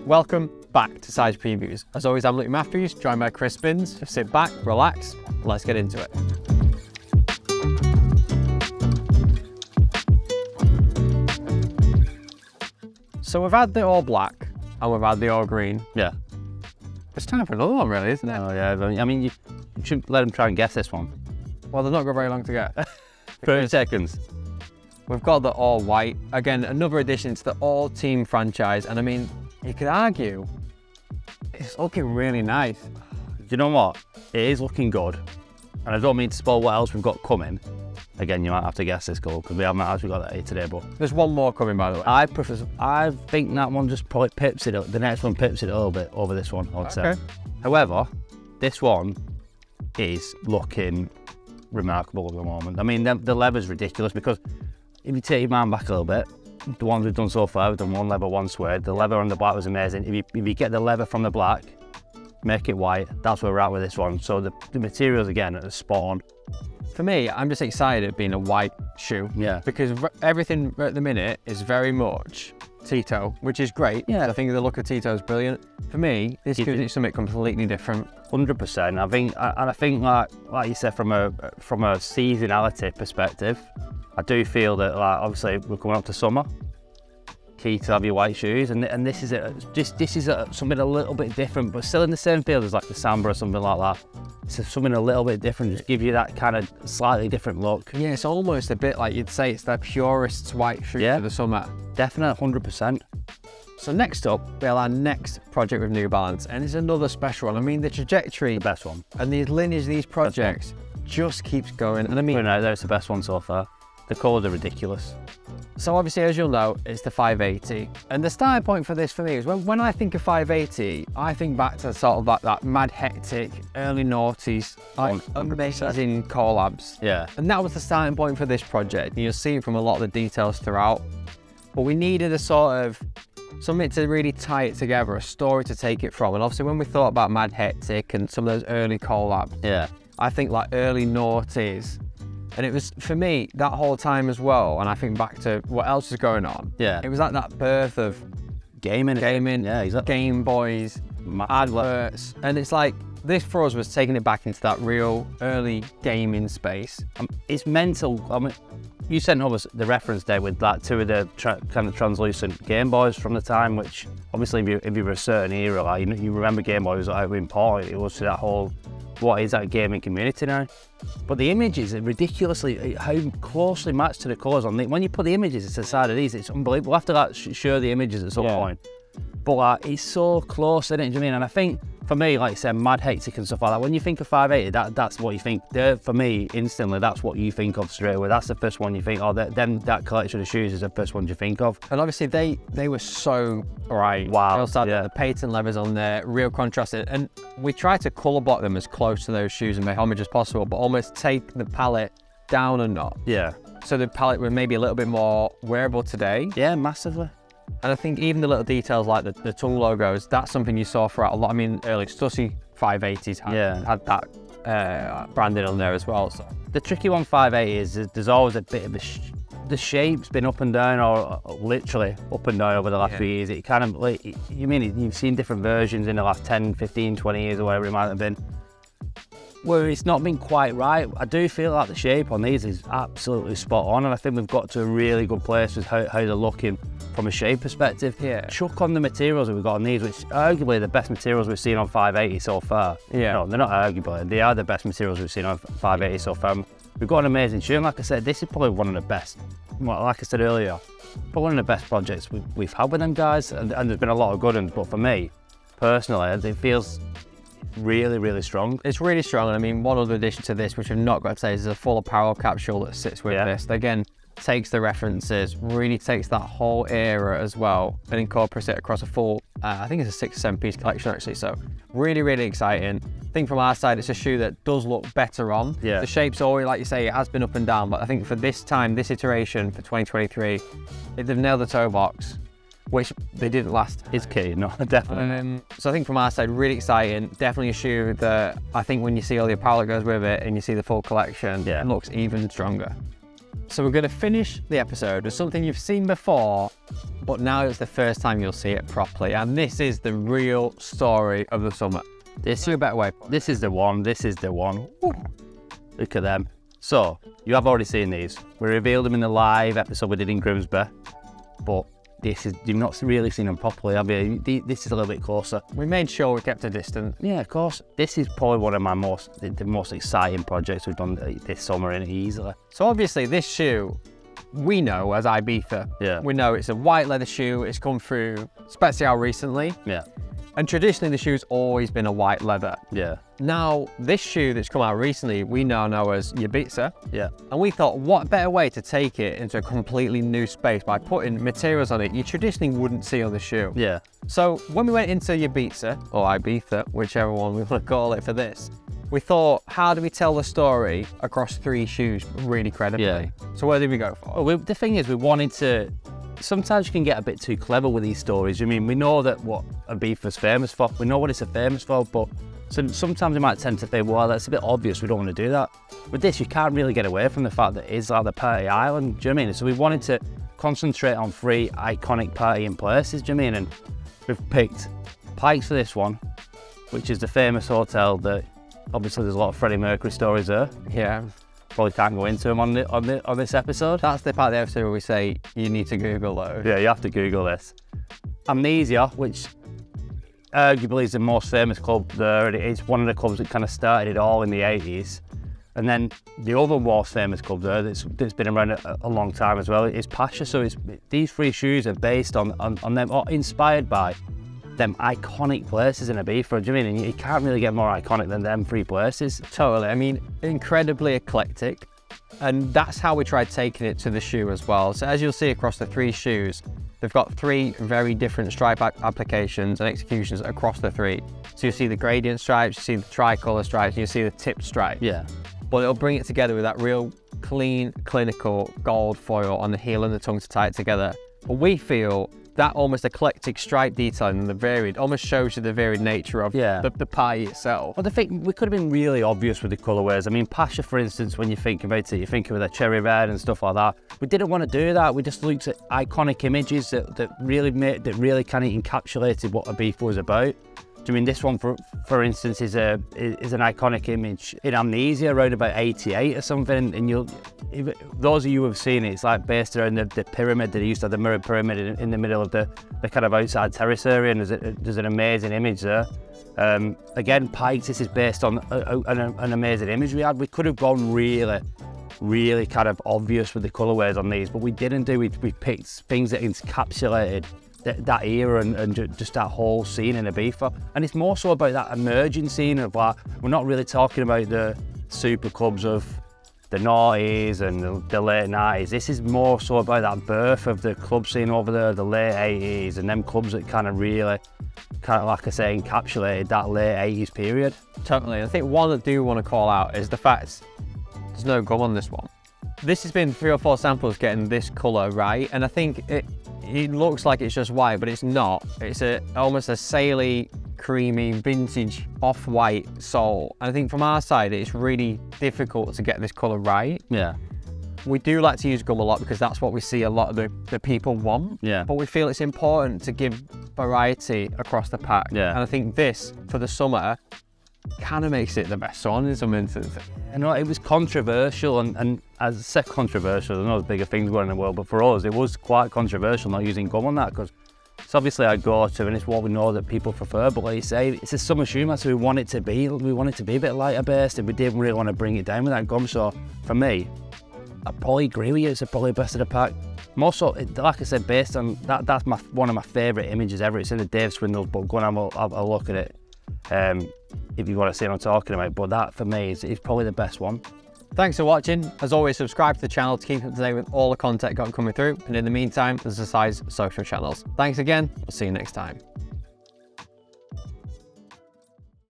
Welcome back to Size Previews. As always, I'm Luke Matthews, joined by Chris Spins. Just sit back, relax, and let's get into it. So we've had the all black and we've had the all green. Yeah. It's time for another one, really, isn't it? Oh yeah, I mean, you should let them try and guess this one. Well, they've not got very long to get. 30 seconds. We've got the all white. Again, another addition to the all team franchise. And I mean, you could argue it's looking really nice. Do you know what? It is looking good. And I don't mean to spoil what else we've got coming. Again, you might have to guess this colour because we haven't actually got that here today. But there's one more coming, by the way. I think that one just probably pips it up. The next one pips it a little bit over this one, I'd say. However, this one is looking remarkable at the moment. I mean, the leather's ridiculous because if you take your mind back a little bit, the ones we've done so far, we've done one leather, one suede. The leather on the black was amazing. If you get the leather from the black, make it white, that's where we're at with this one. So the materials, again, are spot on. For me, I'm just excited at being a white shoe. Yeah. Because everything at the minute is very much Tito, which is great. Yeah. I think the look of Tito is brilliant. For me, this gives it something completely different. 100%. I think like you said, from a seasonality perspective, I do feel that, like, obviously we're coming up to summer. Key to have your white shoes, and this is something a little bit different, but still in the same field as like the Samba or something like that. It's something a little bit different, just give you that kind of slightly different look. Yeah, it's almost a bit like you'd say it's their purest white shoe for the summer. Definitely, 100%. So next up, we have our next project with New Balance, and it's another special one. I mean, the trajectory, the best one, and the lineage of these projects just keeps going. And I mean, no, that's the best one so far. The colours are ridiculous. So obviously, as you'll know, it's the 580. And the starting point for this for me is when I think of 580, I think back to sort of like that mad hectic, early noughties, like amazing collabs. Yeah. And that was the starting point for this project. And you'll see it from a lot of the details throughout. But we needed a sort of something to really tie it together, a story to take it from. And obviously when we thought about mad hectic and some of those early collabs, I think like early noughties. And it was, for me, that whole time as well, and I think back to what else is going on. Yeah. It was like that birth of gaming, yeah, exactly. Game Boys, adverts. And it's like, this for us was taking it back into that real early gaming space. It's mental. I mean, you sent over the reference there with like two of the kind of translucent Game Boys from the time, which obviously if you were a certain era, like, you remember Game Boys, like, how important it was to that whole, what is that gaming community now? But the images are ridiculously, how closely matched to the colours on the, when you put the images to the side of these, it's unbelievable. We'll have to like show the images at some point. But like, it's so close, isn't it? Do you know what I mean? And I think, for me, like you said, mad hectic and stuff like that, when you think of 580, that's what you think. For me, instantly, that's what you think of straight away. That's the first one you think, oh, that collection of shoes is the first one you think of. And obviously, they were so bright. Wow. They also had the patent leathers on there, real contrast. And we tried to colour block them as close to those shoes and make homage as possible, but almost take the palette down a notch. Yeah. So the palette was maybe a little bit more wearable today. Yeah, massively. And I think even the little details like the tongue logos, that's something you saw throughout a lot. I mean, early Stussy 580s had that branding on there as well. So the tricky one 580 is there's always a bit of the shape's been up and down, or literally up and down over the last few years. It kind of, like, you've seen different versions in the last 10, 15, 20 years or whatever it might have been, where it's not been quite right. I do feel like the shape on these is absolutely spot on, and I think we've got to a really good place with how they're looking from a shape perspective. Yeah. Chuck on the materials that we've got on these, which are arguably the best materials we've seen on 580 so far. Yeah. No, they're not arguably, they are the best materials we've seen on 580 so far. We've got an amazing shoe, and like I said, this is probably one of the best, like I said earlier, but one of the best projects we've had with them guys, and there's been a lot of good ones, but for me, personally, it feels really, really strong. It's really strong, and I mean, one other addition to this, which I've not got to say, is a full apparel capsule that sits with this. Again, takes the references, really takes that whole era as well, and incorporates it across a full, I think it's a 6 or 7 piece collection actually, so really, really exciting. I think from our side, it's a shoe that does look better on. Yeah. The shape's always, like you say, it has been up and down, but I think for this time, this iteration for 2023, they've nailed the toe box, which they didn't last time. It's key, no, definitely. So I think from our side, really exciting. Definitely a shoe that I think when you see all the apparel that goes with it and you see the full collection, it looks even stronger. So we're going to finish the episode with something you've seen before, but now it's the first time you'll see it properly. And this is the real story of the summer. This is a better way. This is the one. This is the one. Woo. Look at them. So you have already seen these. We revealed them in the live episode we did in Grimsby, but you've not really seen them properly, have you? This is a little bit closer. We made sure we kept a distance. Yeah, of course. This is probably one of my the most exciting projects we've done this summer, and easily. So obviously this shoe, we know as Ibiza. Yeah. We know it's a white leather shoe. It's come through Special recently. Yeah. And traditionally the shoe's always been a white leather. Yeah. Now, this shoe that's come out recently, we now know as Yabisah. Yeah. And we thought, what better way to take it into a completely new space by putting materials on it you traditionally wouldn't see on the shoe. Yeah. So when we went into Yabisah, or Ibiza, whichever one we want to call it for this, we thought, how do we tell the story across 3 shoes really credibly? Yeah. So where did we go for? Well, the thing is, we wanted to... Sometimes you can get a bit too clever with these stories. I mean, we know that what Ibiza's famous for. We know what it's famous for, but sometimes we might tend to think, well, that's a bit obvious. We don't want to do that. With this, you can't really get away from the fact that it's like the party island. Do you know what I mean? So we wanted to concentrate on 3 iconic partying places. Do you know what I mean? And we've picked Pikes for this one, which is the famous hotel that obviously there's a lot of Freddie Mercury stories there. Yeah. Probably can't go into them on this episode. That's the part of the episode where we say you need to Google those. Yeah, you have to Google this. Amnesia, which arguably is the most famous club there. It's one of the clubs that kind of started it all in the 80s. And then the other most famous club there that's been around a long time as well is Pasha. So these 3 shoes are based on them, or inspired by them iconic places in Ibiza. Do you mean? And you can't really get more iconic than them 3 places. Totally. I mean, incredibly eclectic. And that's how we tried taking it to the shoe as well. So as you'll see across the 3 shoes, they've got 3 very different stripe applications and executions across the 3. So you'll see the gradient stripes, you see the tricolour stripes, and you see the tipped stripe. Yeah. But it'll bring it together with that real clean, clinical gold foil on the heel and the tongue to tie it together. But we feel that almost eclectic stripe detailing and the varied almost shows you the varied nature of the pie itself. Well, the thing, we could have been really obvious with the colourways. I mean, Pasha, for instance, when you think about it, you're thinking with a cherry red and stuff like that. We didn't want to do that. We just looked at iconic images that really kind of encapsulated what Ibiza was about. I mean, this one, for instance, is an iconic image in Amnesia around about 88 or something. And those of you who have seen it, it's like based around the pyramid that they used to have, the mirror pyramid in the middle of the kind of outside terrace area, and there's an amazing image there. Again, Pikes, this is based on an amazing image we had. We could have gone really kind of obvious with the colourways on these, but we didn't do. We picked things that encapsulated that era and just that whole scene in Ibiza. And it's more so about that emerging scene of like, we're not really talking about the super clubs of the 90s and the late 90s. This is more so about that birth of the club scene over there, the late 80s, and them clubs that kind of really, like I say, encapsulated that late 80s period. Totally. I think one that I do want to call out is the fact there's no gum on this one. This has been 3 or 4 samples getting this colour right, and I think it looks like it's just white, but it's not. It's almost a saily, creamy, vintage, off-white sole. And I think from our side, it's really difficult to get this colour right. Yeah. We do like to use gum a lot because that's what we see a lot of the people want. Yeah. But we feel it's important to give variety across the pack. Yeah. And I think this, for the summer, kind of makes it the best one in some instances. You know, it was controversial, and as I said controversial, I know there's bigger things going on in the world, but for us, it was quite controversial not using gum on that, because it's obviously our go-to and it's what we know that people prefer. But like you say, it's a summer shoe, so we want it to be a bit lighter based, and we didn't really want to bring it down with that gum. So for me, I probably agree with you, it's probably best of the pack. More so, like I said, based on that's one of my favourite images ever. It's in the Dave Swindles book. Go and have a look at it if you want to see what I'm talking about. But that for me is probably the best one. Thanks for watching. As always, subscribe to the channel to keep up to date with all the content got coming through. And in the meantime, there's the size social channels. Thanks again. We'll see you next time.